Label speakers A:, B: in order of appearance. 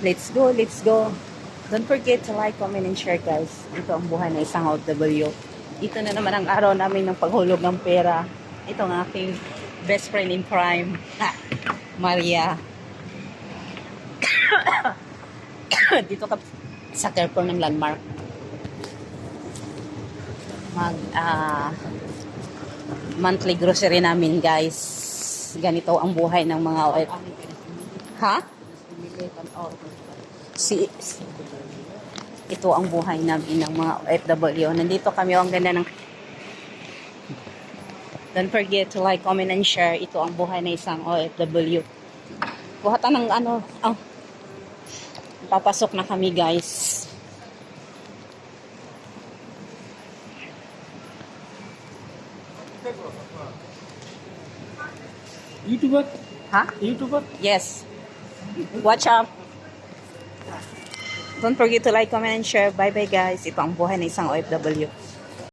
A: Let's go, let's go. Don't forget to like, comment, and share guys. Ito ang buhay ng isang OFW. Ito na naman ang araw namin ng paghulog ng pera. Ito ang aking best friend in crime, Maria. Dito ka sa Carrefour ng Landmark. Monthly grocery namin guys. Ganito ang buhay ng mga OFW. Ha? Ito ang buhay namin ng mga OFW. Nandito kami, ang ganda ng... Don't forget to like, comment, and share. Ito ang buhay ng isang OFW. Kuhatan ng ano... papasok na kami guys.
B: YouTuber?
A: Ha?
B: YouTuber?
A: Yes. Watch out. Don't forget to like, comment, and share. Bye-bye guys. Ito ang buhay ng isang OFW.